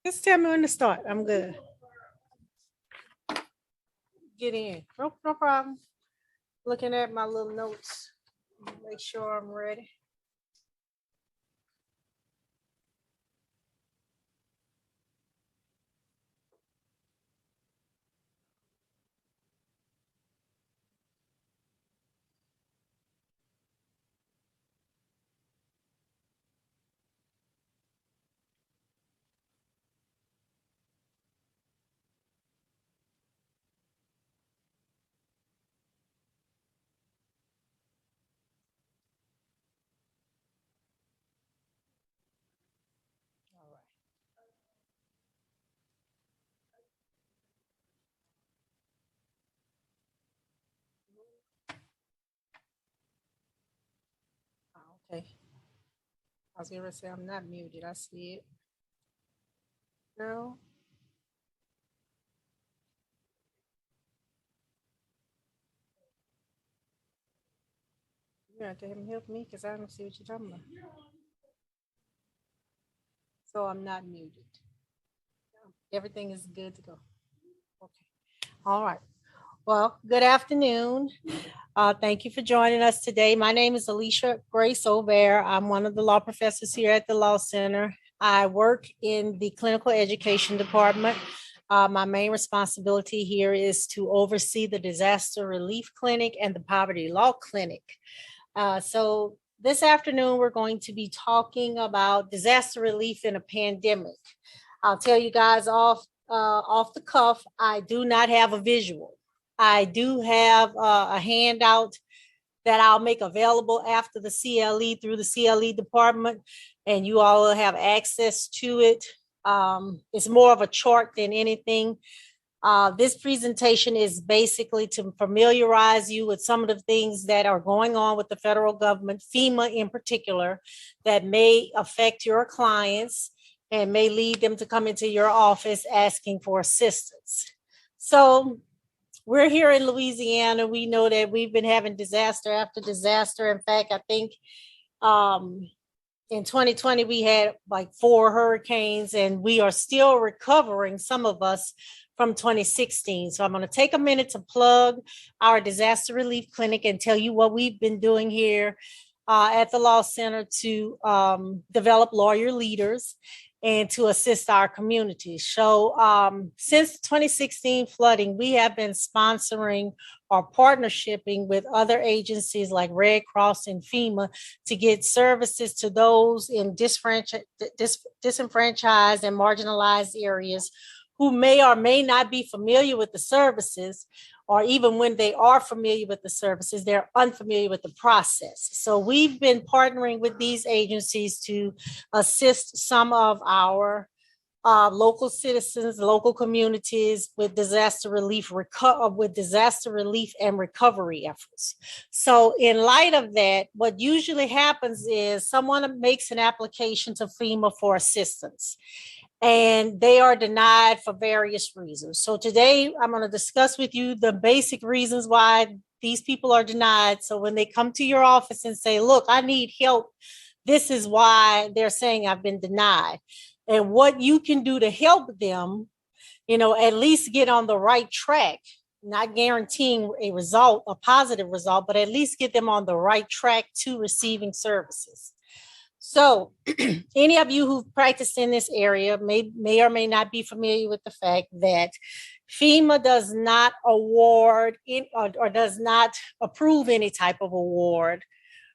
Just tell me when to start. I'm good. Get in. No problem. Looking at my little notes. Make sure I'm ready. All right. Okay. I was going to say I'm not muted. I see it. No. You have to have him help me because I don't see what you're talking about. So I'm not muted. Everything is good to go. Okay. All right. Well, good afternoon. Thank you for joining us today. My name is Alycia Grace Aubert. I'm one of the law professors here at the Law Center. I work in the clinical education department. My main responsibility here is to oversee the disaster relief clinic and the poverty law clinic. So this afternoon, we're going to be talking about disaster relief in a pandemic. I'll tell you guys off the cuff, I do not have a visual. I do have a handout that I'll make available after the CLE through the CLE department, and you all will have access to it. It's more of a chart than anything. This presentation is basically to familiarize you with some of the things that are going on with the federal government, FEMA in particular, that may affect your clients and may lead them to come into your office asking for assistance. So we're here in Louisiana. We know that we've been having disaster after disaster. In fact, I think in 2020, we had like 4 hurricanes, and we are still recovering, some of us, from 2016. So I'm going to take a minute to plug our disaster relief clinic and tell you what we've been doing here at the Law Center to develop lawyer leaders and to assist our community. So since 2016 flooding, we have been sponsoring or partnershiping with other agencies like Red Cross and FEMA to get services to those in disenfranchised and marginalized areas who may or may not be familiar with the services, or even when they are familiar with the services, they're unfamiliar with the process. So we've been partnering with these agencies to assist some of our local citizens, local communities with disaster relief and recovery efforts. So in light of that, what usually happens is someone makes an application to FEMA for assistance, and they are denied for various reasons. So today I'm going to discuss with you the basic reasons why these people are denied. So when they come to your office and say, look, I need help, this is why they're saying I've been denied. And what you can do to help them, at least get on the right track, not guaranteeing a result, a positive result, but at least get them on the right track to receiving services. So any of you who've practiced in this area may or may not be familiar with the fact that FEMA does not award or does not approve any type of award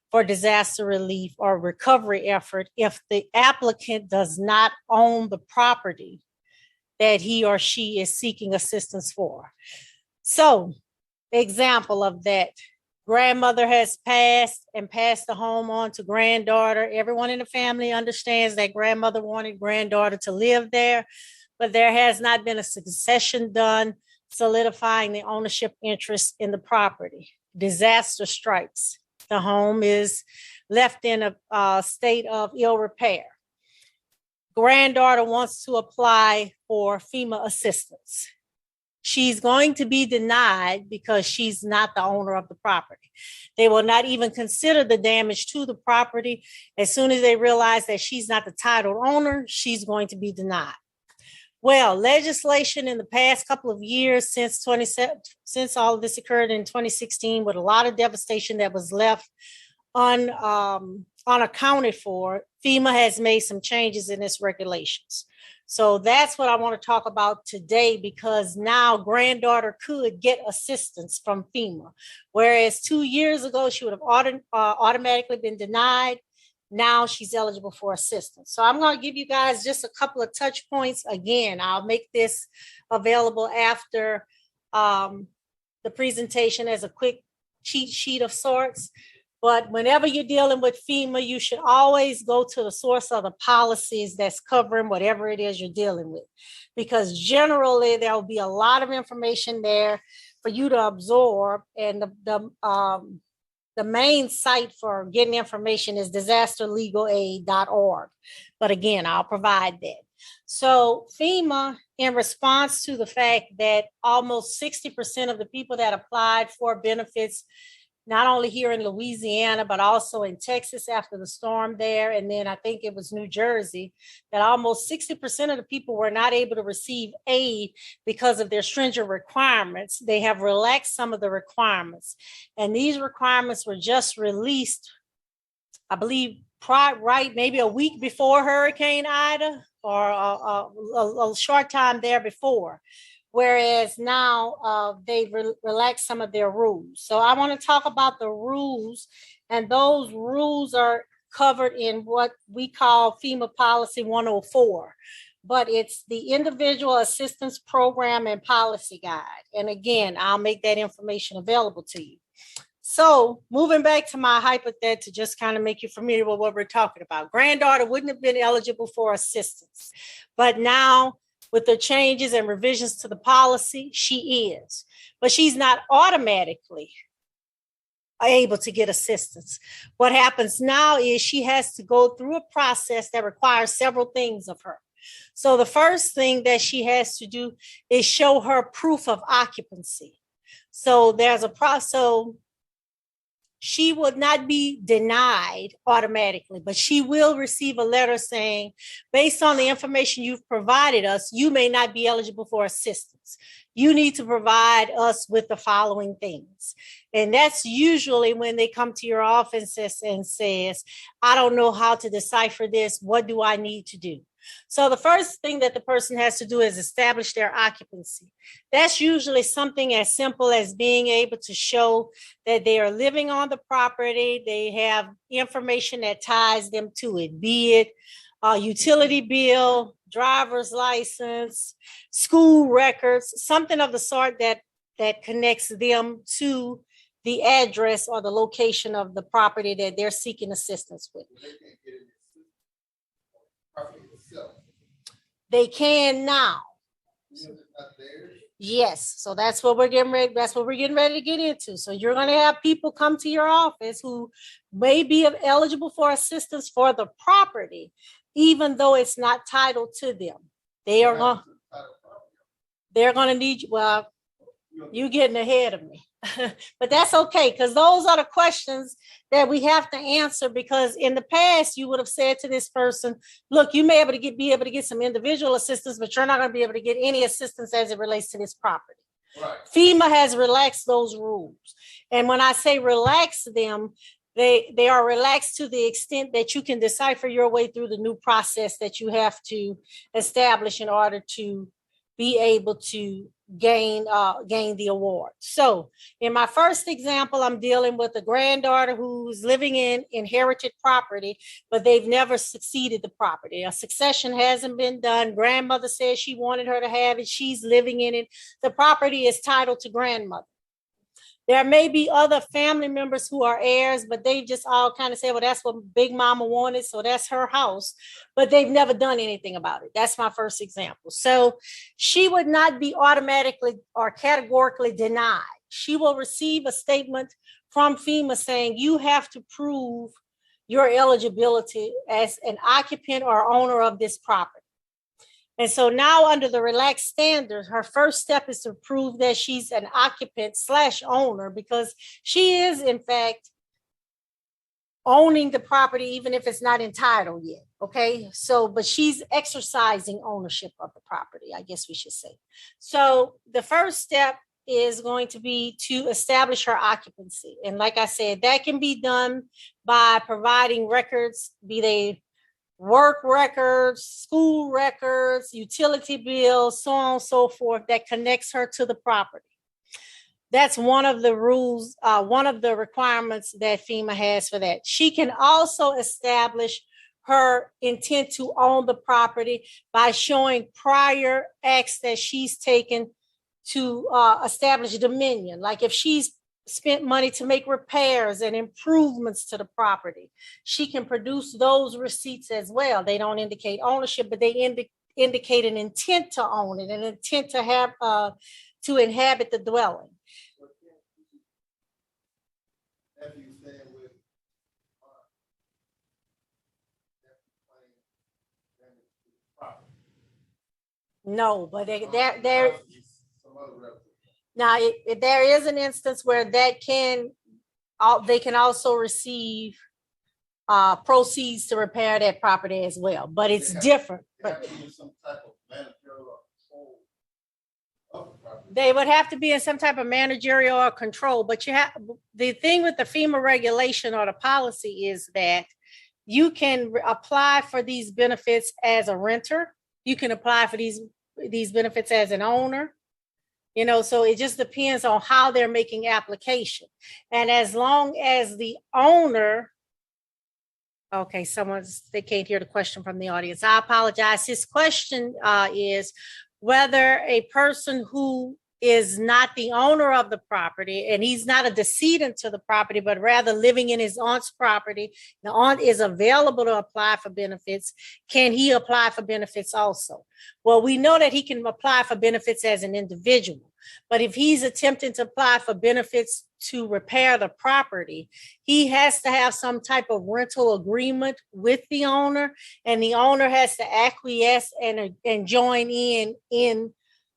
for disaster relief or recovery effort if the applicant does not own the property that he or she is seeking assistance for. So, example of that. Grandmother has passed the home on to granddaughter. Everyone in the family understands that grandmother wanted granddaughter to live there, but there has not been a succession done solidifying the ownership interest in the property. Disaster strikes. The home is left in a state of ill repair. Granddaughter wants to apply for FEMA assistance. She's going to be denied because she's not the owner of the property. They will not even consider the damage to the property. As soon as they realize that she's not the title owner, she's going to be denied. Well, legislation in the past couple of years since all of this occurred in 2016, with a lot of devastation that was left unaccounted for, FEMA has made some changes in its regulations. So that's what I want to talk about today, because now granddaughter could get assistance from FEMA, whereas 2 years ago she would have automatically been denied. Now she's eligible for assistance. So I'm going to give you guys just a couple of touch points. Again, I'll make this available after the presentation as a quick cheat sheet of sorts. But whenever you're dealing with FEMA, you should always go to the source of the policies that's covering whatever it is you're dealing with, because generally there will be a lot of information there for you to absorb. And the main site for getting information is disasterlegalaid.org. But again, I'll provide that. So FEMA, in response to the fact that almost 60% of the people that applied for benefits, not only here in Louisiana, but also in Texas after the storm there, and then I think it was New Jersey, that almost 60% of the people were not able to receive aid because of their stringent requirements. They have relaxed some of the requirements. And these requirements were just released, I believe, maybe a week before Hurricane Ida, or a short time there before. Whereas now they've relaxed some of their rules. So I want to talk about the rules, and those rules are covered in what we call FEMA Policy 104, but it's the Individual Assistance Program and Policy Guide. And again, I'll make that information available to you. So moving back to my hypothet to just kind of make you familiar with what we're talking about. Granddaughter wouldn't have been eligible for assistance, but now with the changes and revisions to the policy, she is. But she's not automatically able to get assistance. What happens now is she has to go through a process that requires several things of her. So the first thing that she has to do is show her proof of occupancy. So there's a process. She would not be denied automatically, but she will receive a letter saying, based on the information you've provided us, you may not be eligible for assistance. You need to provide us with the following things. And that's usually when they come to your office and says, I don't know how to decipher this. What do I need to do? So the first thing that the person has to do is establish their occupancy. That's usually something as simple as being able to show that they are living on the property. They have information that ties them to it, be it a utility bill, driver's license, school records, something of the sort that connects them to the address or the location of the property that they're seeking assistance with. They can now. Yes, so that's what we're getting ready. That's what we're getting ready to get into. So you're going to have people come to your office who may be eligible for assistance for the property, even though it's not titled to them. They're going to need you. Well, you're getting ahead of me. But that's okay, because those are the questions that we have to answer, because in the past you would have said to this person, look, you may be able to get some individual assistance, but you're not going to be able to get any assistance as it relates to this property. Right. FEMA has relaxed those rules. And when I say relax them, they are relaxed to the extent that you can decipher your way through the new process that you have to establish in order to be able to gain the award. So in my first example, I'm dealing with a granddaughter who's living in inherited property, but they've never succeeded the property. A succession hasn't been done. Grandmother says she wanted her to have it. She's living in it. The property is titled to grandmother. There may be other family members who are heirs, but they just all kind of say, well, that's what Big Mama wanted, so that's her house. But they've never done anything about it. That's my first example. So she would not be automatically or categorically denied. She will receive a statement from FEMA saying you have to prove your eligibility as an occupant or owner of this property. And so now under the relaxed standards, her first step is to prove that she's an occupant / owner, because she is in fact owning the property, even if it's not entitled yet. Okay, so, but she's exercising ownership of the property, I guess we should say. So the first step is going to be to establish her occupancy. And like I said, that can be done by providing records, be they work records, school records, utility bills, so on and so forth, that connects her to the property. That's one of the rules, one of the requirements that FEMA has for that. She can also establish her intent to own the property by showing prior acts that she's taken to establish dominion. Like if she's spent money to make repairs and improvements to the property, she can produce those receipts as well. They don't indicate ownership, but they indicate an intent to own it, an intent to have to inhabit the dwelling. No, but there now there is an instance where that can they can also receive proceeds to repair that property as well, but it's different. But they would have to be in some type of managerial or control. But you have the thing with the FEMA regulation or the policy is that you can apply for these benefits as a renter. You can apply for these benefits as an owner. You know, so it just depends on how they're making application. And as long as the owner, okay, they can't hear the question from the audience. I apologize. His question is whether a person who is not the owner of the property and he's not a decedent to the property, but rather living in his aunt's property, the aunt is available to apply for benefits. Can he apply for benefits also? Well, we know that he can apply for benefits as an individual, but if he's attempting to apply for benefits to repair the property, he has to have some type of rental agreement with the owner, and the owner has to acquiesce and join in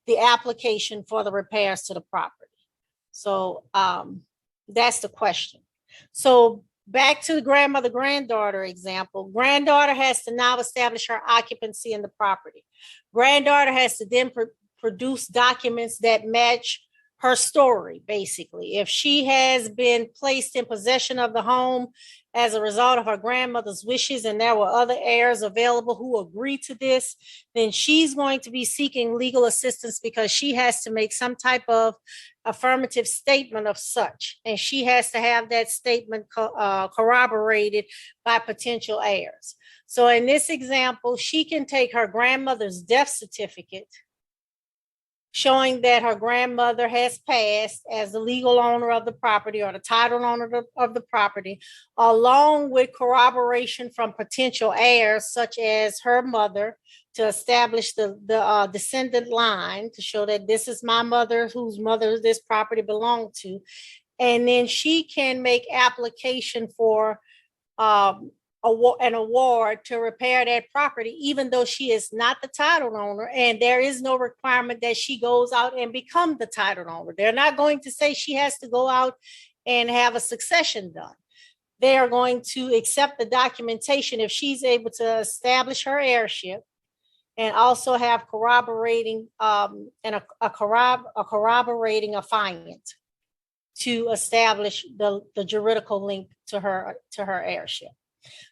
the application for the repairs to the property. So that's the question. So back to the grandmother-granddaughter example, granddaughter has to now establish her occupancy in the property. Granddaughter has to then produce documents that match her story, basically. If she has been placed in possession of the home as a result of her grandmother's wishes and there were other heirs available who agree to this, then she's going to be seeking legal assistance because she has to make some type of affirmative statement of such. And she has to have that statement corroborated by potential heirs. So in this example, she can take her grandmother's death certificate showing that her grandmother has passed as the legal owner of the property or the title owner of the property, along with corroboration from potential heirs, such as her mother, to establish the descendant line to show that this is my mother, whose mother this property belonged to. And then she can make application for an award to repair that property, even though she is not the title owner, and there is no requirement that she goes out and become the title owner. They're not going to say she has to go out and have a succession done. They are going to accept the documentation if she's able to establish her heirship and also have corroborating and a corroborating affiant to establish the juridical link to her heirship.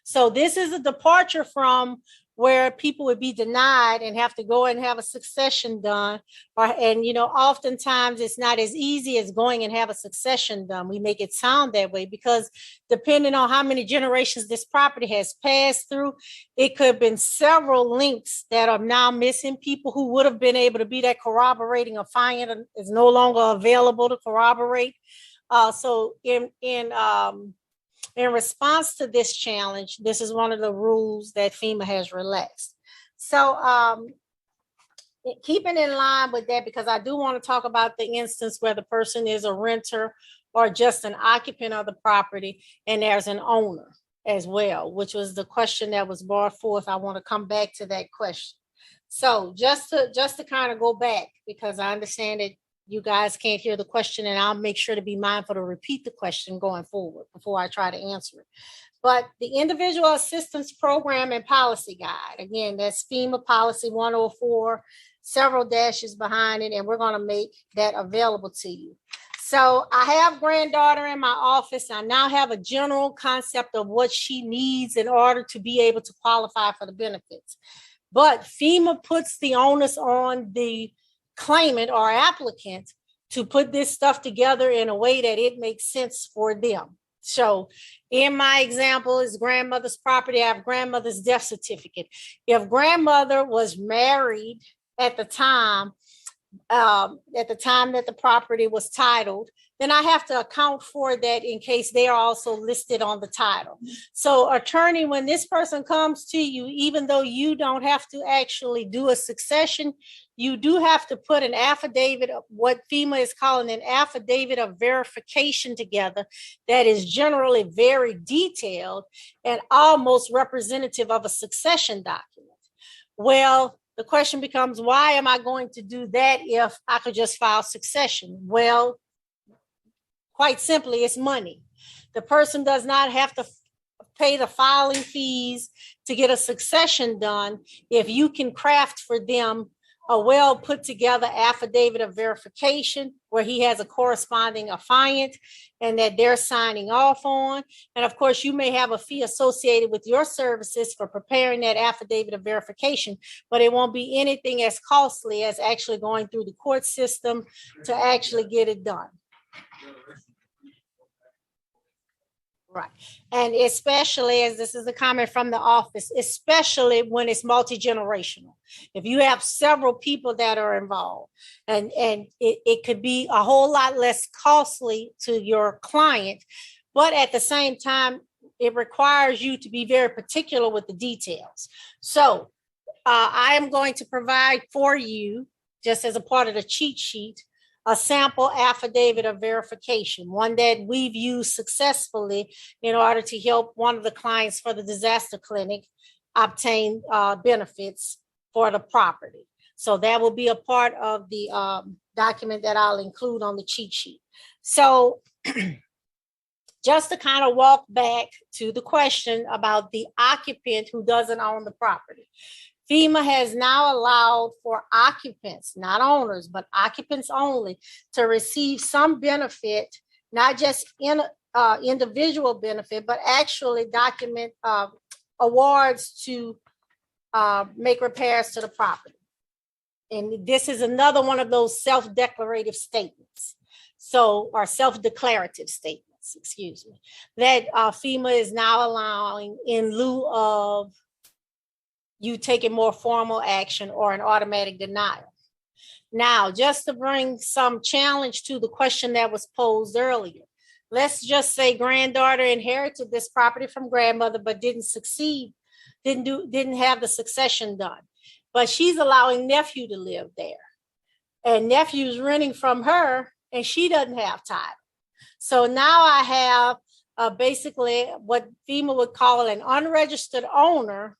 So this is a departure from where people would be denied and have to go and have a succession done. And, you know, oftentimes it's not as easy as going and have a succession done. We make it sound that way because depending on how many generations this property has passed through, it could have been several links that are now missing. People who would have been able to be that corroborating affiant is no longer available to corroborate. So in response to this challenge, this is one of the rules that FEMA has relaxed. So keeping in line with that, because I do want to talk about the instance where the person is a renter or just an occupant of the property and there's an owner as well, which was the question that was brought forth. I want to come back to that question. So just to kind of go back, because I understand that you guys can't hear the question, and I'll make sure to be mindful to repeat the question going forward before I try to answer it. But the Individual Assistance Program and Policy Guide, again, that's FEMA Policy 104, several dashes behind it, and we're going to make that available to you. So I have granddaughter in my office. I now have a general concept of what she needs in order to be able to qualify for the benefits. But FEMA puts the onus on the claimant or applicant to put this stuff together in a way that it makes sense for them. So in my example is grandmother's property. I have grandmother's death certificate. If grandmother was married at the time that the property was titled, then I have to account for that in case they are also listed on the title. So attorney, when this person comes to you, even though you don't have to actually do a succession, you do have to put an affidavit of what FEMA is calling an affidavit of verification together that is generally very detailed and almost representative of a succession document. Well, the question becomes, why am I going to do that if I could just file succession? Well, quite simply, it's money. The person does not have to pay the filing fees to get a succession done if you can craft for them a well put together affidavit of verification where he has a corresponding affiant and that they're signing off on. And of course, you may have a fee associated with your services for preparing that affidavit of verification, but it won't be anything as costly as actually going through the court system to actually get it done. Right. And especially, as this is a comment from the office, especially when it's multi-generational. If you have several people that are involved, and it could be a whole lot less costly to your client, but at the same time, it requires you to be very particular with the details. So I am going to provide for you, just as a part of the cheat sheet, a sample affidavit of verification, one that we've used successfully in order to help one of the clients for the disaster clinic obtain benefits for the property. So that will be a part of the document that I'll include on the cheat sheet. So just to kind of walk back to the question about the occupant who doesn't own the property. FEMA has now allowed for occupants, not owners, but occupants only, to receive some benefit, not just in individual benefit, but actually document awards to make repairs to the property. And this is another one of those self-declarative statements. So, or self-declarative statements, excuse me, that FEMA is now allowing in lieu of you taking more formal action or an automatic denial. Now, just to bring some challenge to the question that was posed earlier, let's just say granddaughter inherited this property from grandmother, but didn't succeed, didn't have the succession done, but she's allowing nephew to live there, and nephew's renting from her, and she doesn't have title. So now I have basically what FEMA would call an unregistered owner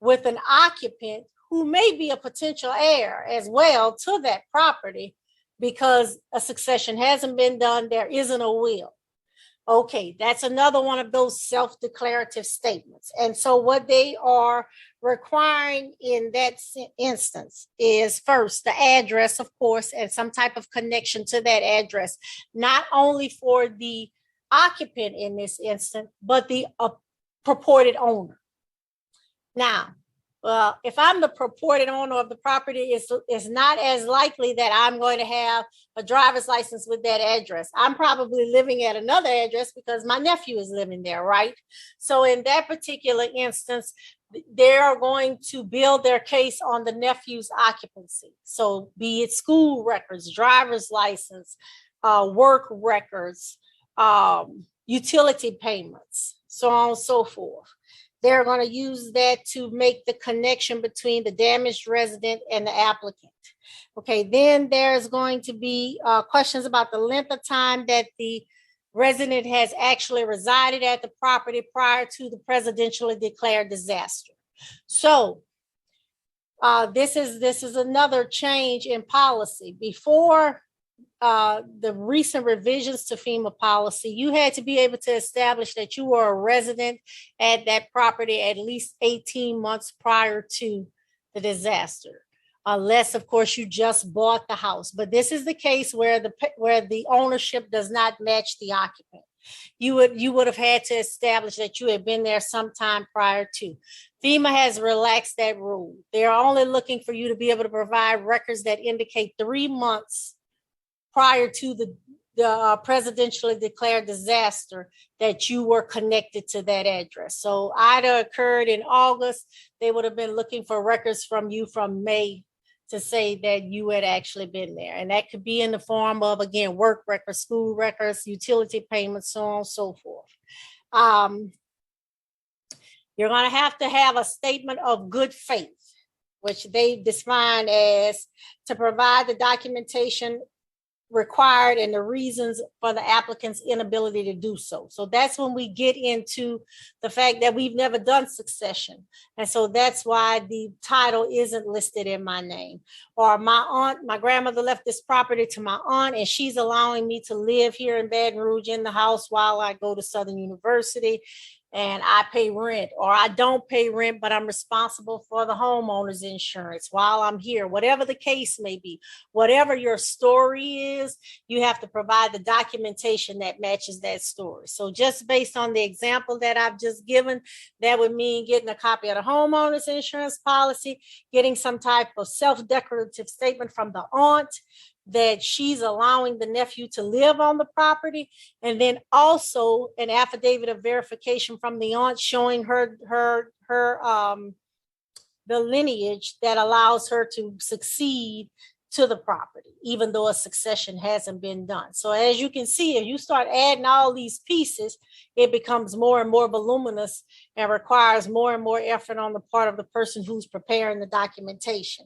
with an occupant who may be a potential heir as well to that property because a succession hasn't been done, there isn't a will. Okay, that's another one of those self-declarative statements. And so what they are requiring in that instance is first the address, of course, and some type of connection to that address, not only for the occupant in this instance, but the purported owner. Now, if I'm the purported owner of the property, it's not as likely that I'm going to have a driver's license with that address. I'm probably living at another address because my nephew is living there, right? So in that particular instance, they're going to build their case on the nephew's occupancy. So be it school records, driver's license, work records, utility payments, so on and so forth. They're going to use that to make the connection between the damaged resident and the applicant. Okay, then there's going to be questions about the length of time that the resident has actually resided at the property prior to the presidentially declared disaster. So this is another change in policy. Before, the recent revisions to FEMA policy, you had to be able to establish that you were a resident at that property at least 18 months prior to the disaster. Unless, of course, you just bought the house. But this is the case where the ownership does not match the occupant. You would have had to establish that you had been there sometime prior to. FEMA has relaxed that rule. They're only looking for you to be able to provide records that indicate 3 months prior to the presidentially declared disaster that you were connected to that address. So either occurred in August, they would have been looking for records from you from May to say that you had actually been there. And that could be in the form of, again, work records, school records, utility payments, so on and so forth. You're going to have a statement of good faith, which they define as to provide the documentation required and the reasons for the applicant's inability to do so. So that's when we get into the fact that we've never done succession. And so that's why the title isn't listed in my name. Or my grandmother left this property to my aunt and she's allowing me to live here in Baton Rouge in the house while I go to Southern University and I pay rent, or I don't pay rent, but I'm responsible for the homeowner's insurance while I'm here, whatever the case may be. Whatever your story is, you have to provide the documentation that matches that story. So just based on the example that I've just given, that would mean getting a copy of the homeowner's insurance policy, getting some type of self-declarative statement from the aunt that she's allowing the nephew to live on the property, and then also an affidavit of verification from the aunt showing her the lineage that allows her to succeed to the property, even though a succession hasn't been done. So as you can see, if you start adding all these pieces, it becomes more and more voluminous and requires more and more effort on the part of the person who's preparing the documentation.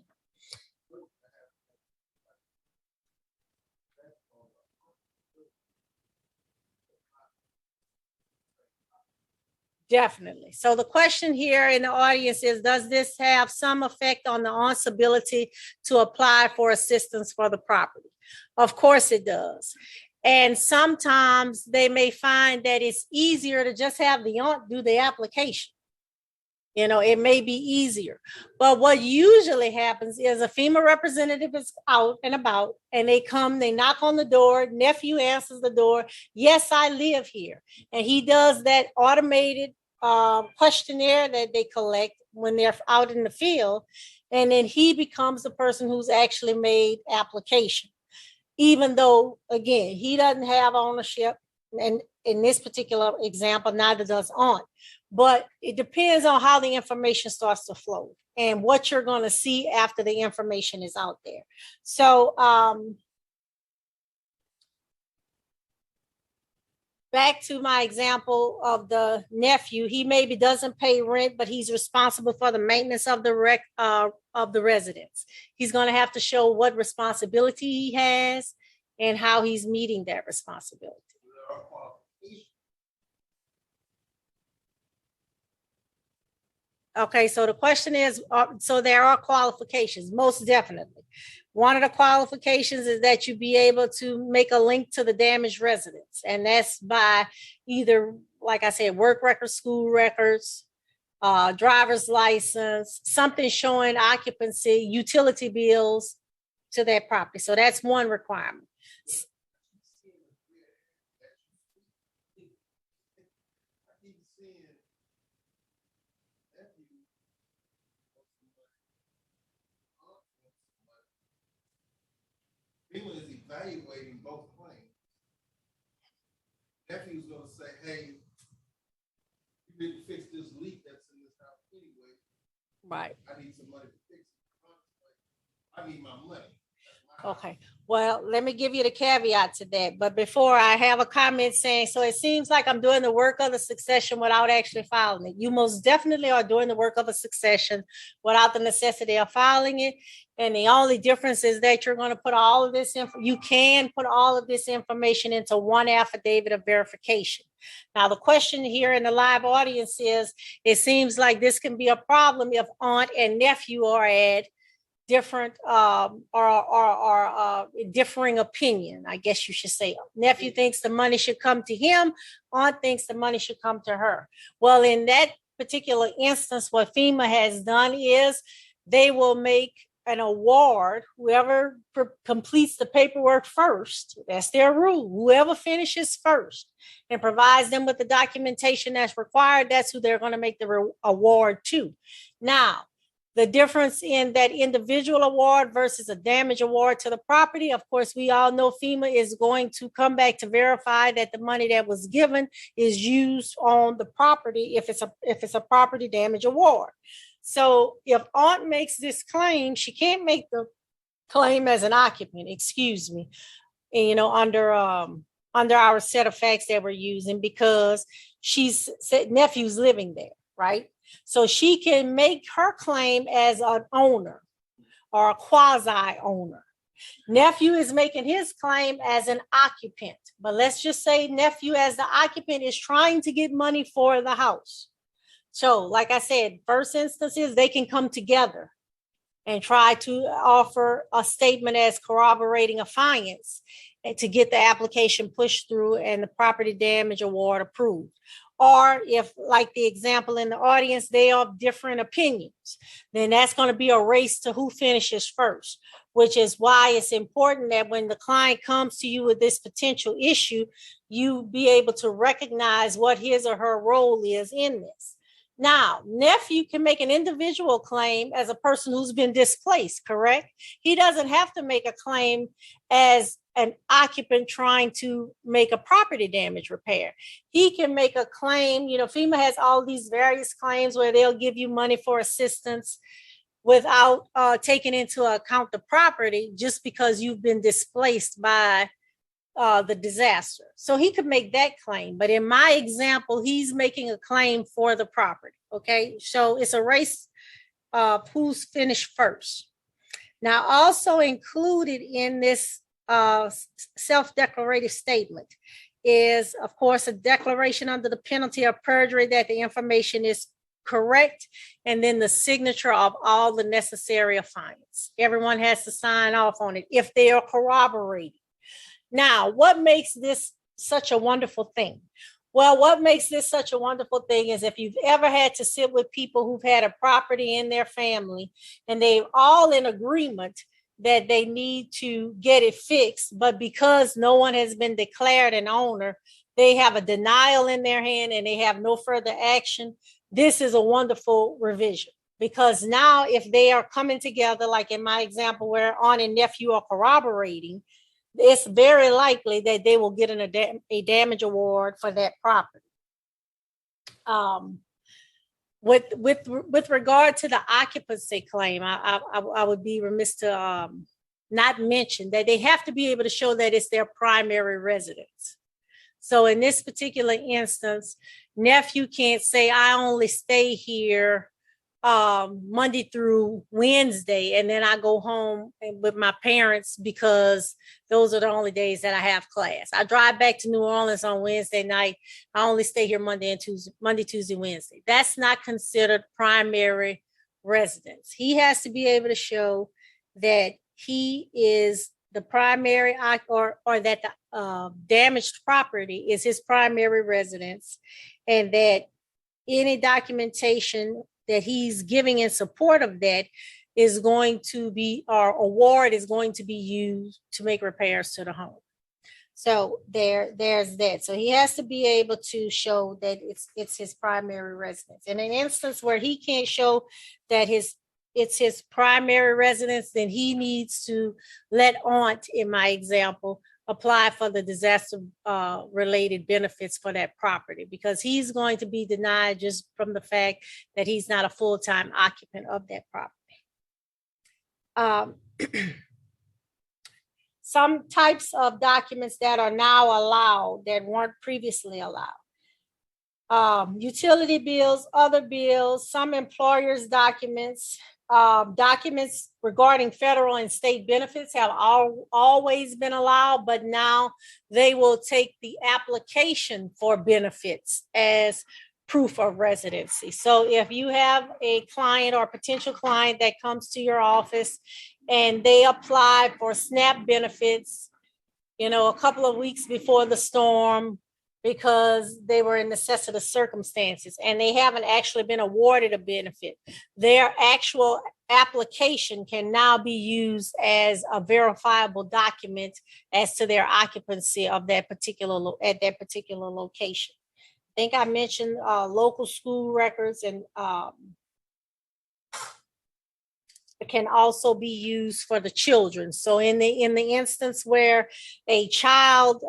Definitely. So the question here in the audience is, does this have some effect on the aunt's ability to apply for assistance for the property? Of course it does. And sometimes they may find that it's easier to just have the aunt do the application. You know, it may be easier. But what usually happens is a FEMA representative is out and about and they come, they knock on the door, nephew answers the door. Yes, I live here. And he does that automated questionnaire that they collect when they're out in the field. And then he becomes the person who's actually made application. Even though, again, he doesn't have ownership. And in this particular example, neither does aunt. But it depends on how the information starts to flow and what you're going to see after the information is out there. So back to my example of the nephew, he maybe doesn't pay rent, but he's responsible for the maintenance of the residence. He's going to have to show what responsibility he has and how he's meeting that responsibility. Okay, so the question is, so there are qualifications, most definitely. One of the qualifications is that you be able to make a link to the damaged residence. And that's by either, like I said, work records, school records, driver's license, something showing occupancy, utility bills to that property. So that's one requirement. Fema is evaluating both claims. Nephew's going to say, hey, you didn't fix this leak that's in this house anyway. Right. I need some money to fix it. I need my money. Okay. Well, let me give you the caveat to that. But before, I have a comment saying, so it seems like I'm doing the work of the succession without actually filing it. You most definitely are doing the work of a succession without the necessity of filing it. And the only difference is that you're going to put all of this, you can put all of this information into one affidavit of verification. Now, the question here in the live audience is, it seems like this can be a problem if aunt and nephew are at different or differing opinion, I guess you should say. Nephew thinks the money should come to him, aunt thinks the money should come to her. Well, in that particular instance, what FEMA has done is they will make an award, whoever completes the paperwork first, that's their rule, whoever finishes first and provides them with the documentation that's required, that's who they're going to make the award to. Now, the difference in that individual award versus a damage award to the property, of course, we all know FEMA is going to come back to verify that the money that was given is used on the property if it's a property damage award. So if aunt makes this claim, she can't make the claim as an occupant, excuse me, and, under our set of facts that we're using, because she's said nephew's living there, right? So she can make her claim as an owner or a quasi owner. Nephew is making his claim as an occupant, but let's just say nephew as the occupant is trying to get money for the house. So, like I said, first instances, they can come together and try to offer a statement as corroborating affiance and to get the application pushed through and the property damage award approved. Or if, like the example in the audience, they have different opinions, then that's going to be a race to who finishes first, which is why it's important that when the client comes to you with this potential issue, you be able to recognize what his or her role is in this. Now, nephew can make an individual claim as a person who's been displaced, correct? He doesn't have to make a claim as an occupant trying to make a property damage repair. He can make a claim, FEMA has all these various claims where they'll give you money for assistance without taking into account the property just because you've been displaced by the disaster. So he could make that claim. But in my example, he's making a claim for the property. Okay. So it's a race who's finished first. Now, also included in this self-declarative statement is, of course, a declaration under the penalty of perjury that the information is correct, and then the signature of all the necessary affiance. Everyone has to sign off on it if they are corroborating. Now, what makes this such a wonderful thing? Well, what makes this such a wonderful thing is if you've ever had to sit with people who've had a property in their family and they're all in agreement that they need to get it fixed, but because no one has been declared an owner, they have a denial in their hand and they have no further action. This is a wonderful revision, because now if they are coming together, like in my example where aunt and nephew are corroborating, it's very likely that they will get a damage award for that property. With regard to the occupancy claim, I would be remiss to not mention that they have to be able to show that it's their primary residence. So in this particular instance, nephew can't say, I only stay here Monday through Wednesday, and then I go home with my parents because those are the only days that I have class. I drive back to New Orleans on Wednesday night. I only stay here Monday, Tuesday, Wednesday. That's not considered primary residence. He has to be able to show that he is the primary or that the damaged property is his primary residence, and that any documentation that he's giving in support of that is going to be, our award is going to be used to make repairs to the home. So there's that. So he has to be able to show that it's his primary residence. In an instance where he can't show that it's his primary residence, then he needs to let aunt, in my example, apply for the disaster related benefits for that property, because he's going to be denied just from the fact that he's not a full-time occupant of that property. Some types of documents that are now allowed that weren't previously allowed. Utility bills, other bills, some employers' documents, documents regarding federal and state benefits have always been allowed, but now they will take the application for benefits as proof of residency. So if you have a client or potential client that comes to your office and they apply for SNAP benefits, a couple of weeks before the storm because they were in necessitous circumstances and they haven't actually been awarded a benefit, their actual application can now be used as a verifiable document as to their occupancy of that particular location. I think I mentioned local school records, and it can also be used for the children. So in the instance where a child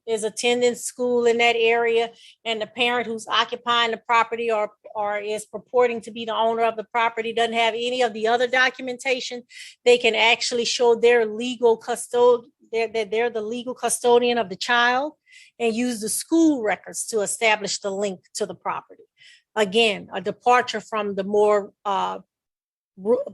is attending school in that area and the parent who's occupying the property or is purporting to be the owner of the property doesn't have any of the other documentation, they can actually show their legal custodian, that they're the legal custodian of the child, and use the school records to establish the link to the property. Again, a departure from the more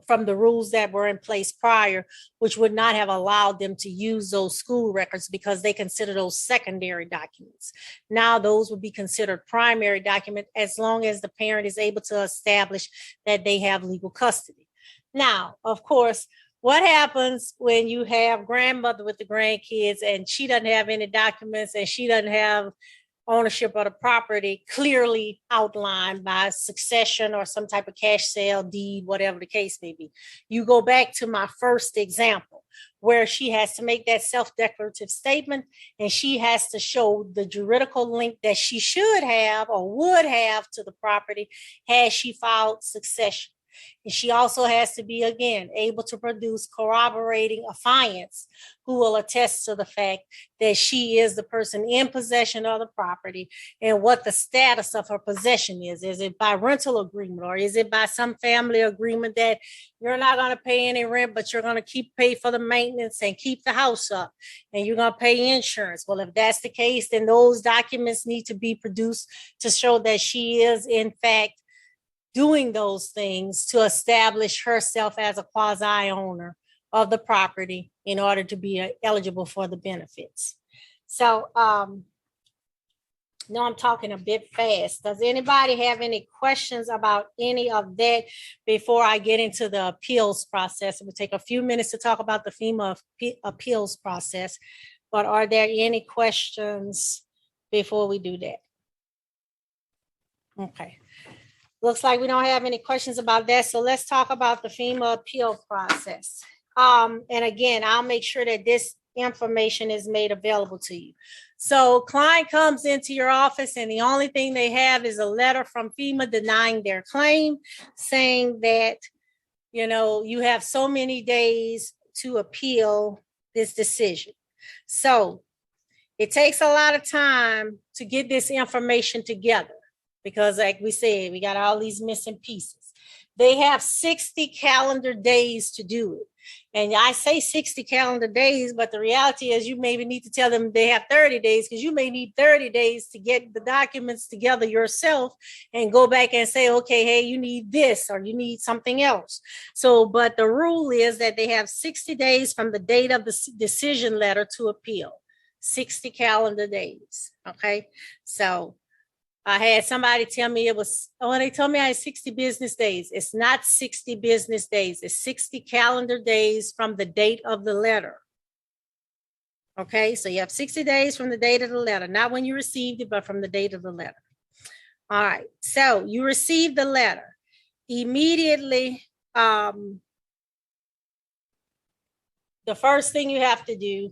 from the rules that were in place prior, which would not have allowed them to use those school records because they consider those secondary documents. Now those would be considered primary documents as long as the parent is able to establish that they have legal custody. Now, of course, what happens when you have grandmother with the grandkids and she doesn't have any documents and she doesn't have ownership of the property clearly outlined by succession or some type of cash sale deed, whatever the case may be? You go back to my first example where she has to make that self-declarative statement and she has to show the juridical link that she should have or would have to the property had she filed succession. And she also has to be, again, able to produce corroborating affiants who will attest to the fact that she is the person in possession of the property and what the status of her possession is. Is it by rental agreement or is it by some family agreement that you're not going to pay any rent, but you're going to pay for the maintenance and keep the house up and you're going to pay insurance? Well, if that's the case, then those documents need to be produced to show that she is, in fact, doing those things to establish herself as a quasi-owner of the property in order to be eligible for the benefits. So, no, I'm talking a bit fast. Does anybody have any questions about any of that before I get into the appeals process? It will take a few minutes to talk about the FEMA appeals process, but are there any questions before we do that? Okay. Looks like we don't have any questions about that. So let's talk about the FEMA appeal process. And again, I'll make sure that this information is made available to you. So client comes into your office and the only thing they have is a letter from FEMA denying their claim, saying that, you have so many days to appeal this decision. So it takes a lot of time to get this information together, because like we said, we got all these missing pieces. They have 60 calendar days to do it. And I say 60 calendar days, but the reality is you maybe need to tell them they have 30 days because you may need 30 days to get the documents together yourself and go back and say, okay, hey, you need this or you need something else. So, but the rule is that they have 60 days from the date of the decision letter to appeal. 60 calendar days, okay? So I had somebody tell me they told me I had 60 business days. It's not 60 business days. It's 60 calendar days from the date of the letter. Okay, so you have 60 days from the date of the letter, not when you received it, but from the date of the letter. All right, so you received the letter. Immediately, the first thing you have to do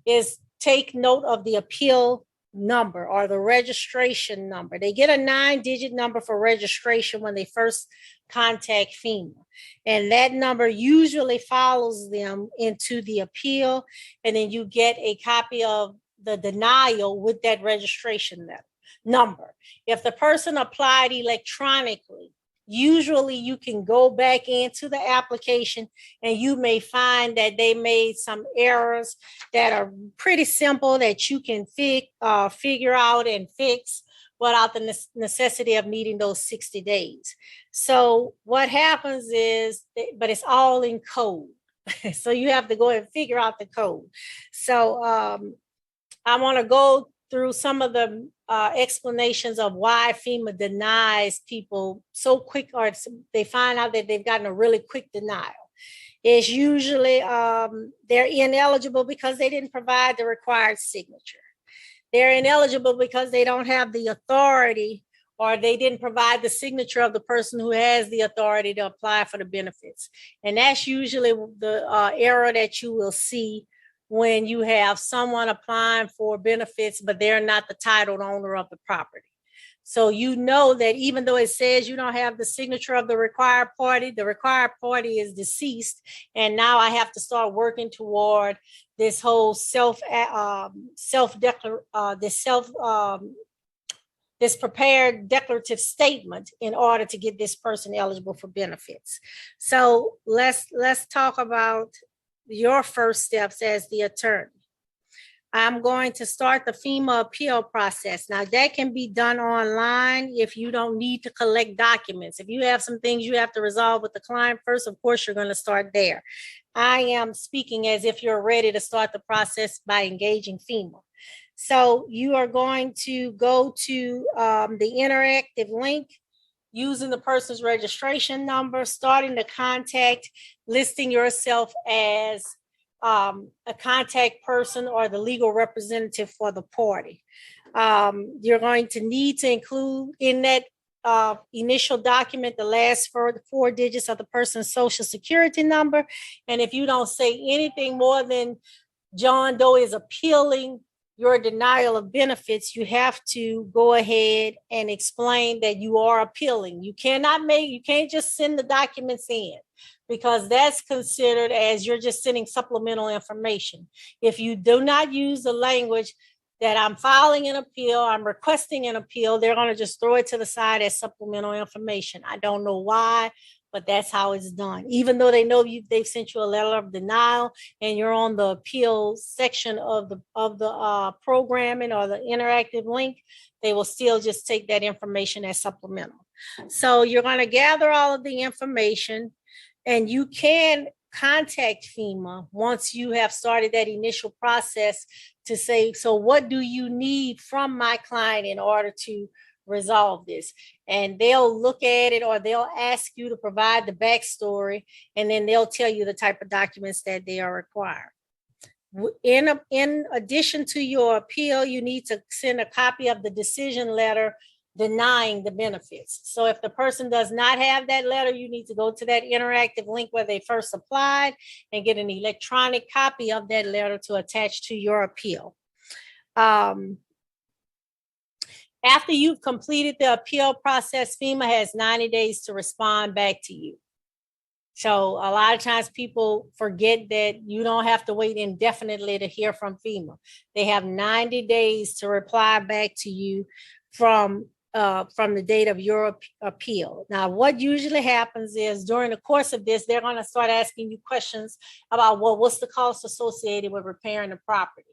is take note of the appeal number or the registration number. They get a 9-digit number for registration when they first contact FEMA. And that number usually follows them into the appeal. And then you get a copy of the denial with that registration number. If the person applied electronically, usually you can go back into the application and you may find that they made some errors that are pretty simple that you can figure out and fix without the necessity of needing those 60 days. So what happens is, but it's all in code. So you have to go and figure out the code. So I want to go through some of the explanations of why FEMA denies people so quick, or they find out that they've gotten a really quick denial. Is usually they're ineligible because they didn't provide the required signature. They're ineligible because they don't have the authority, or they didn't provide the signature of the person who has the authority to apply for the benefits. And that's usually the error that you will see when you have someone applying for benefits, but they're not the titled owner of the property. So you know that even though it says you don't have the signature of the required party is deceased, and now I have to start working toward this whole this prepared declarative statement in order to get this person eligible for benefits. So let's talk about your first steps as the attorney. I'm going to start the FEMA appeal process. Now, that can be done online if you don't need to collect documents. If you have some things you have to resolve with the client first, of course, you're going to start there. I am speaking as if you're ready to start the process by engaging FEMA. So you are going to go to the interactive link using the person's registration number, starting the contact, listing yourself as a contact person or the legal representative for the party. You're going to need to include in that initial document the last four digits of the person's social security number. And if you don't say anything more than John Doe is appealing your denial of benefits, you have to go ahead and explain that you are appealing. You can't just send the documents in, because that's considered as you're just sending supplemental information. If you do not use the language that I'm filing an appeal, I'm requesting an appeal, they're going to just throw it to the side as supplemental information. I don't know why, but that's how it's done. Even though they know they've sent you a letter of denial and you're on the appeal section of the programming or the interactive link, they will still just take that information as supplemental. So you're going to gather all of the information, and you can contact FEMA once you have started that initial process to say, so what do you need from my client in order to resolve this? And they'll look at it, or they'll ask you to provide the backstory, and then they'll tell you the type of documents that they are required. In addition to your appeal, you need to send a copy of the decision letter denying the benefits. So if the person does not have that letter, you need to go to that interactive link where they first applied and get an electronic copy of that letter to attach to your appeal. After you've completed the appeal process, FEMA has 90 days to respond back to you. So a lot of times people forget that you don't have to wait indefinitely to hear from FEMA. They have 90 days to reply back to you from the date of your appeal. Now, what usually happens is during the course of this, they're going to start asking you questions about, well, what's the cost associated with repairing the property?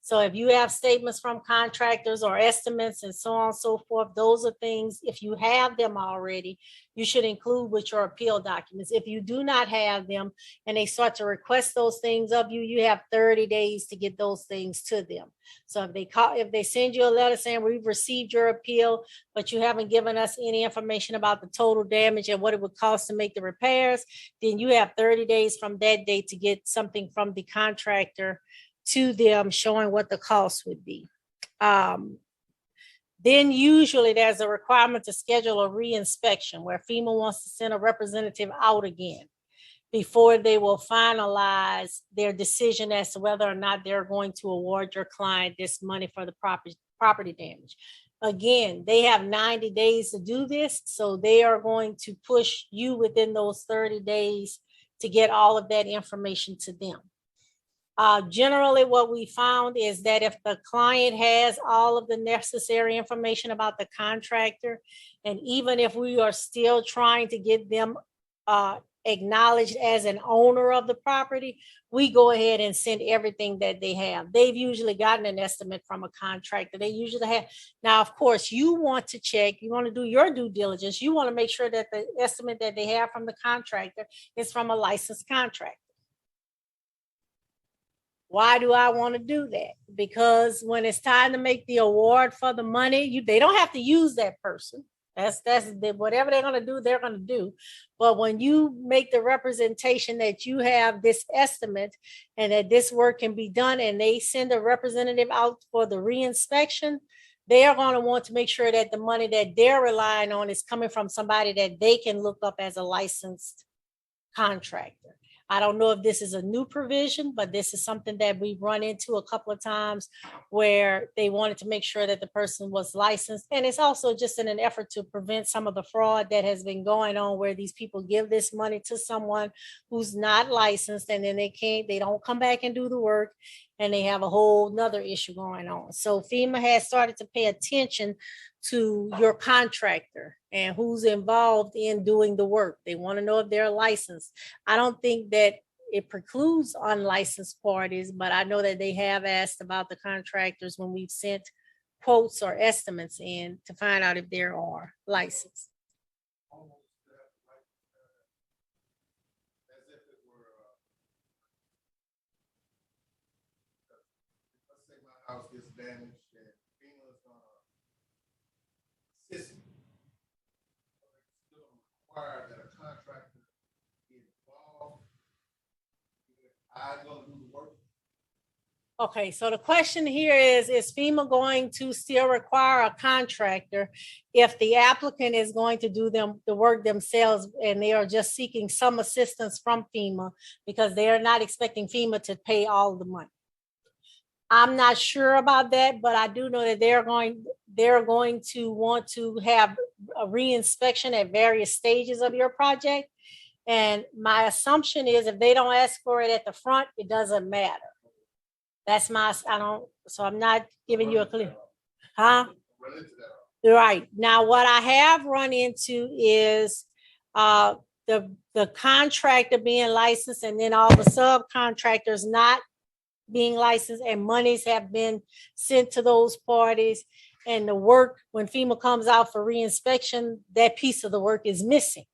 So if you have statements from contractors or estimates and so on and so forth, those are things, if you have them already, you should include with your appeal documents. If you do not have them and they start to request those things of you, you have 30 days to get those things to them. So if they send you a letter saying we've received your appeal, but you haven't given us any information about the total damage and what it would cost to make the repairs, then you have 30 days from that date to get something from the contractor to them showing what the cost would be. Then usually there's a requirement to schedule a re-inspection where FEMA wants to send a representative out again before they will finalize their decision as to whether or not they're going to award your client this money for the property damage. Again, they have 90 days to do this, so they are going to push you within those 30 days to get all of that information to them. Generally, what we found is that if the client has all of the necessary information about the contractor, and even if we are still trying to get them acknowledged as an owner of the property, we go ahead and send everything that they have. They've usually gotten an estimate from a contractor. They usually have. Now, of course, you want to check, you want to do your due diligence. You want to make sure that the estimate that they have from the contractor is from a licensed contractor. Why do I want to do that? Because when it's time to make the award for the money, they don't have to use that person. That's whatever they're going to do, they're going to do. But when you make the representation that you have this estimate and that this work can be done, and they send a representative out for the reinspection, they are going to want to make sure that the money that they're relying on is coming from somebody that they can look up as a licensed contractor. I don't know if this is a new provision, but this is something that we've run into a couple of times where they wanted to make sure that the person was licensed. And it's also just in an effort to prevent some of the fraud that has been going on, where these people give this money to someone who's not licensed, and then they don't come back and do the work, and they have a whole nother issue going on. So FEMA has started to pay attention to your contractor and who's involved in doing the work. They want to know if they're licensed. I don't think that it precludes unlicensed parties, but I know that they have asked about the contractors when we've sent quotes or estimates in to find out if they are licensed. As if it were, let's say my house gets damaged and FEMA is gonna assist me. Still require that a contractor be involved. I'm gonna do the work. Okay, so the question here is FEMA going to still require a contractor if the applicant is going to do the work themselves and they are just seeking some assistance from FEMA because they are not expecting FEMA to pay all the money? I'm not sure about that, but I do know that they're going to want to have a reinspection at various stages of your project. And my assumption is if they don't ask for it at the front, it doesn't matter. That's so I'm not giving you a clue. Huh? Right. Now, what I have run into is the contractor being licensed and then all the subcontractors not being licensed, and monies have been sent to those parties. And the work, when FEMA comes out for reinspection, that piece of the work is missing.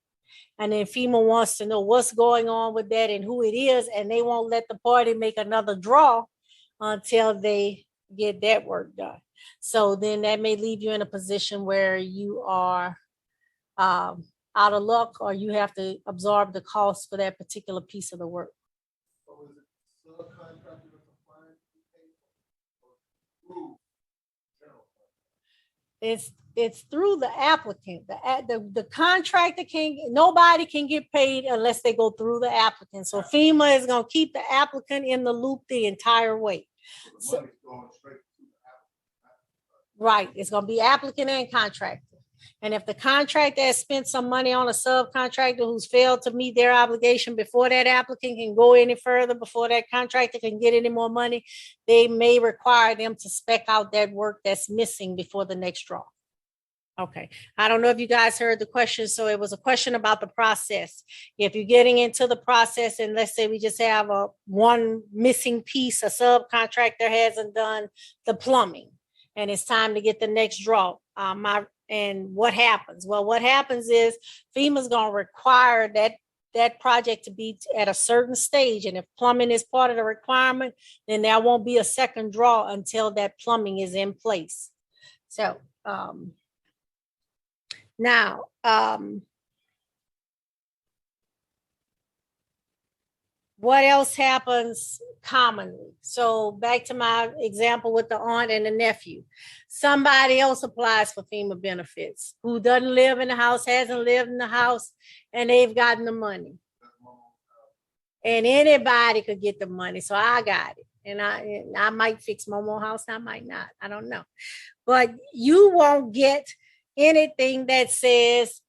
And then FEMA wants to know what's going on with that and who it is, and they won't let the party make another draw until they get that work done. So then that may leave you in a position where you are out of luck, or you have to absorb the cost for that particular piece of the work. So is it subcontractor compliance or through general? It's through the applicant. The contractor nobody can get paid unless they go through the applicant. So FEMA is going to keep the applicant in the loop the entire way. So the money's going straight to the applicant. Right. It's going to be applicant and contractor. And if the contractor has spent some money on a subcontractor who's failed to meet their obligation before that applicant can go any further, before that contractor can get any more money, they may require them to spec out that work that's missing before the next draw. Okay. I don't know if you guys heard the question. So it was a question about the process. If you're getting into the process and let's say we just have one missing piece, a subcontractor hasn't done the plumbing and it's time to get the next draw. And what happens? Well, what happens is FEMA's going to require that project to be at a certain stage. And if plumbing is part of the requirement, then there won't be a second draw until that plumbing is in place. So now, what else happens commonly? So back to my example with the aunt and the nephew. Somebody else applies for FEMA benefits who doesn't live in the house, hasn't lived in the house, and they've gotten the money. And anybody could get the money. So I got it. And I might fix Momo house, I might not. I don't know. But you won't get anything that says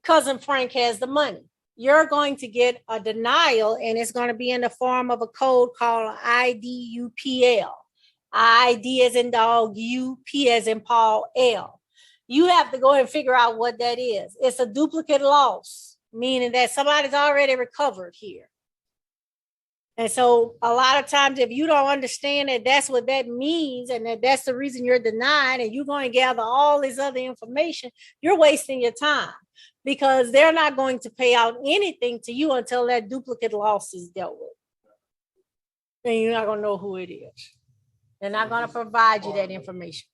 Cousin Frank has the money. You're going to get a denial, and it's going to be in the form of a code called IDUPL. ID as in dog, U, P as in Paul, L. You have to go and figure out what that is. It's a duplicate loss, meaning that somebody's already recovered here. And so a lot of times, if you don't understand that that's what that means and that that's the reason you're denied, and you're going to gather all this other information, you're wasting your time, because they're not going to pay out anything to you until that duplicate loss is dealt with. then you're not gonna know who it is. They're not gonna provide you that information.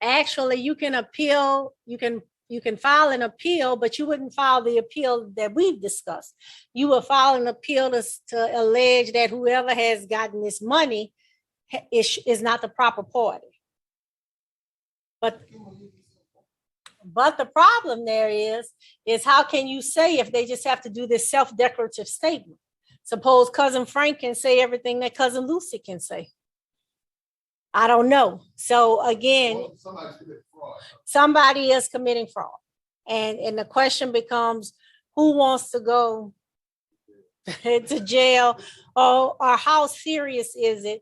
Actually, you can appeal, you can file an appeal, but you wouldn't file the appeal that we've discussed. You will file an appeal to allege that whoever has gotten this money is not the proper party. But the problem there is how can you say if they just have to do this self-declarative statement? Suppose Cousin Frank can say everything that Cousin Lucy can say. I don't know. So again, somebody is committing fraud. And the question becomes, who wants to go to jail, or how serious is it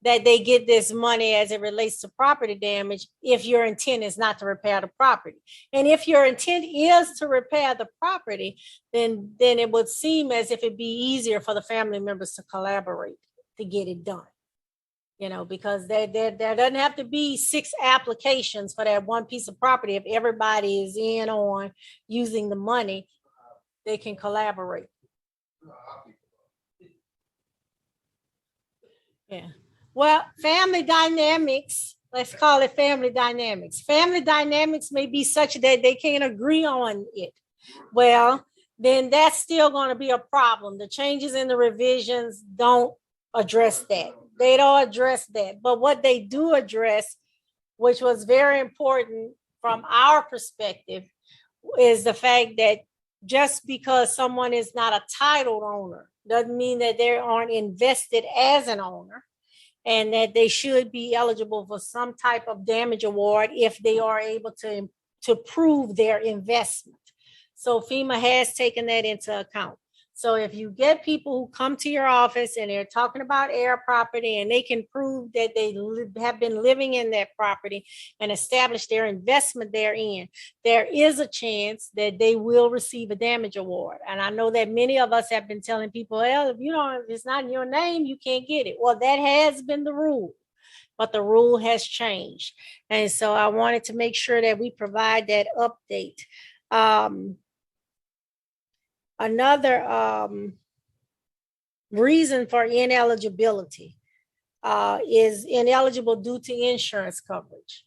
that they get this money as it relates to property damage if your intent is not to repair the property? And if your intent is to repair the property, then it would seem as if it'd be easier for the family members to collaborate to get it done. You know, because there doesn't have to be 6 applications for that one piece of property. If everybody is in on using the money, they can collaborate. Yeah. Well, family dynamics, let's call it family dynamics. Family dynamics may be such that they can't agree on it. Well, then that's still going to be a problem. The changes in the revisions don't address that. They don't address that. But what they do address, which was very important from our perspective, is the fact that just because someone is not a titled owner doesn't mean that they aren't invested as an owner, and that they should be eligible for some type of damage award if they are able to prove their investment. So FEMA has taken that into account. So if you get people who come to your office and they're talking about air property and they can prove that they have been living in that property and establish their investment therein, there is a chance that they will receive a damage award. And I know that many of us have been telling people, well, if it's not in your name, you can't get it. Well, that has been the rule, but the rule has changed. And so I wanted to make sure that we provide that update. Another reason for ineligibility is ineligible due to insurance coverage.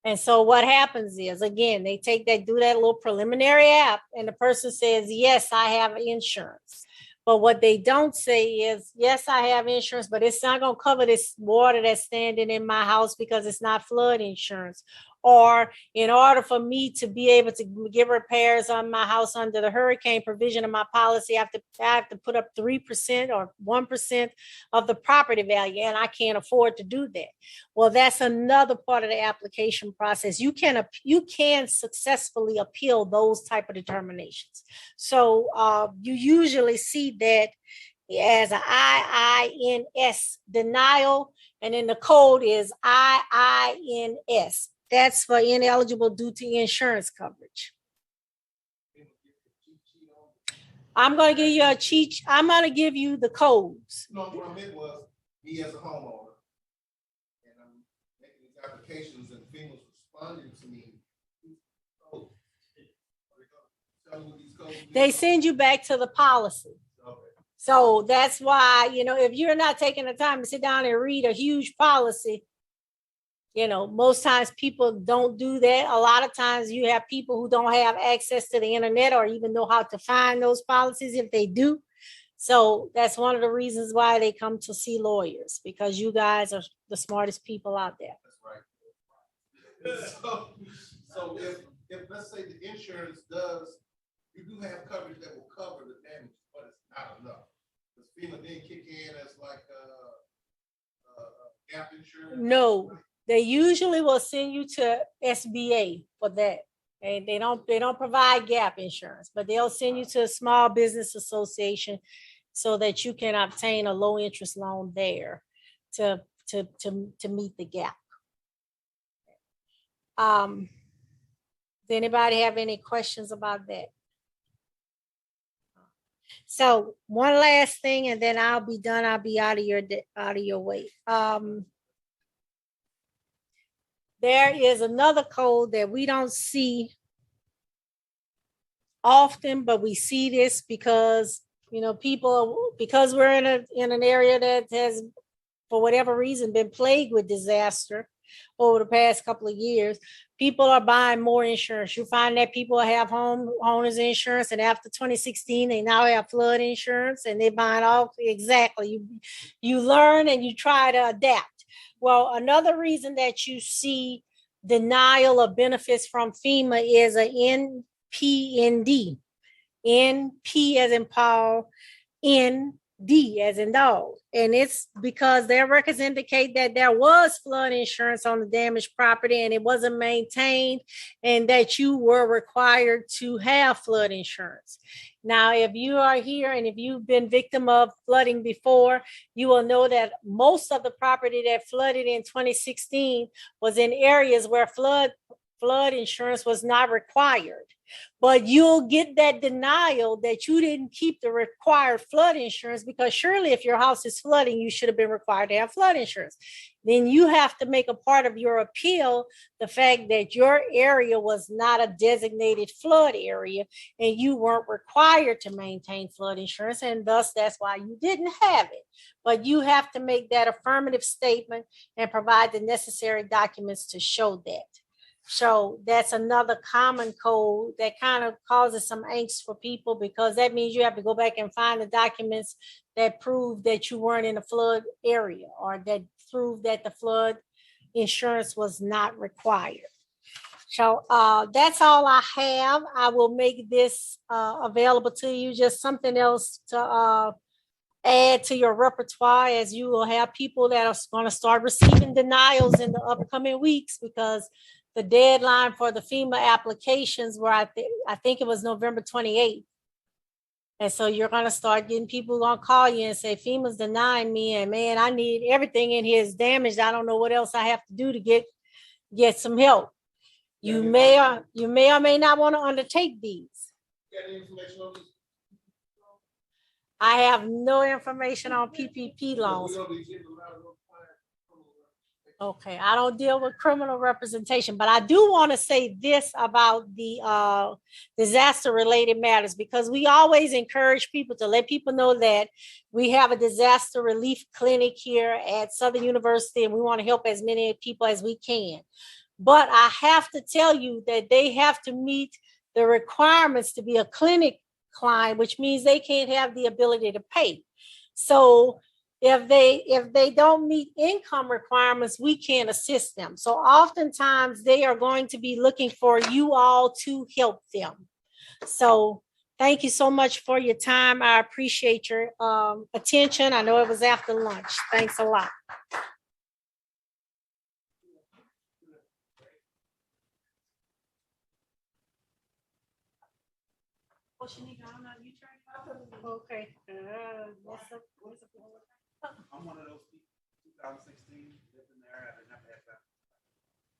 And so what happens is, again, they do that little preliminary app, and the person says, yes, I have insurance. But what they don't say is, yes, I have insurance, but it's not going to cover this water that's standing in my house because it's not flood insurance. Or in order for me to be able to give repairs on my house under the hurricane provision of my policy, I have to put up 3% or 1% of the property value, and I can't afford to do that. Well, that's another part of the application process. You can successfully appeal those type of determinations. So you usually see that as an IINS denial, and then the code is IINS. That's for ineligible due to insurance coverage. I'm going to give you a cheat. I'm going to give you the codes. No, what I meant was, me as a homeowner, and I'm making these applications, and FEMA's responding to me. They send you back to the policy. Okay. So that's why, if you're not taking the time to sit down and read a huge policy, most times people don't do that. A lot of times you have people who don't have access to the internet or even know how to find those policies if they do. So that's one of the reasons why they come to see lawyers, because you guys are the smartest people out there. That's right. So if let's say the insurance you do have coverage that will cover the damage, but it's not enough. Does FEMA then kick in as like gap insurance? No. They usually will send you to SBA for that. And they don't provide gap insurance, but they'll send you to a small business association so that you can obtain a low interest loan there to meet the gap. Does anybody have any questions about that? So one last thing, and then I'll be done. I'll be out of your way. There is another code that we don't see often, but we see this because You know, people, because we're in an area that has, for whatever reason, been plagued with disaster over the past couple of years, people are buying more insurance. You find that people have homeowners insurance, and after 2016, they now have flood insurance, and they're buying all exactly. You learn and you try to adapt. Well, another reason that you see denial of benefits from FEMA is a NPND. NP as in Paul, ND as in dog. And it's because their records indicate that there was flood insurance on the damaged property and it wasn't maintained, and that you were required to have flood insurance. Now, if you are here and if you've been victim of flooding before, you will know that most of the property that flooded in 2016 was in areas where flood insurance was not required. But you'll get that denial that you didn't keep the required flood insurance, because surely if your house is flooding, you should have been required to have flood insurance. Then you have to make a part of your appeal the fact that your area was not a designated flood area and you weren't required to maintain flood insurance, and thus that's why you didn't have it. But you have to make that affirmative statement and provide the necessary documents to show that. So that's another common code that kind of causes some angst for people, because that means you have to go back and find the documents that prove that you weren't in a flood area, or that prove that the flood insurance was not required. So that's all I have. I will make this available to you, just something else to add to your repertoire, as you will have people that are going to start receiving denials in the upcoming weeks, because the deadline for the FEMA applications were, I think it was November 28th. And so you're going to start getting people going to call you and say, FEMA's denying me, and man, I need everything in here is damaged. I don't know what else I have to do to get some help. You may or may not want to undertake these. I have no information on PPP loans. Okay, I don't deal with criminal representation, but I do want to say this about the disaster-related matters, because we always encourage people to let people know that we have a disaster relief clinic here at Southern University, and we want to help as many people as we can. But I have to tell you that they have to meet the requirements to be a clinic client, which means they can't have the ability to pay. So if they don't meet income requirements, we can't assist them. So oftentimes they are going to be looking for you all to help them. So thank you so much for your time. I appreciate your attention. I know it was after lunch. Thanks a lot. Okay. I'm one of those people, 2016, lived in there. I didn't have to have that.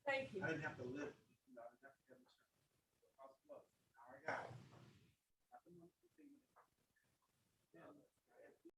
Thank you. I didn't have to live, I didn't have to have insurance. Now I got it.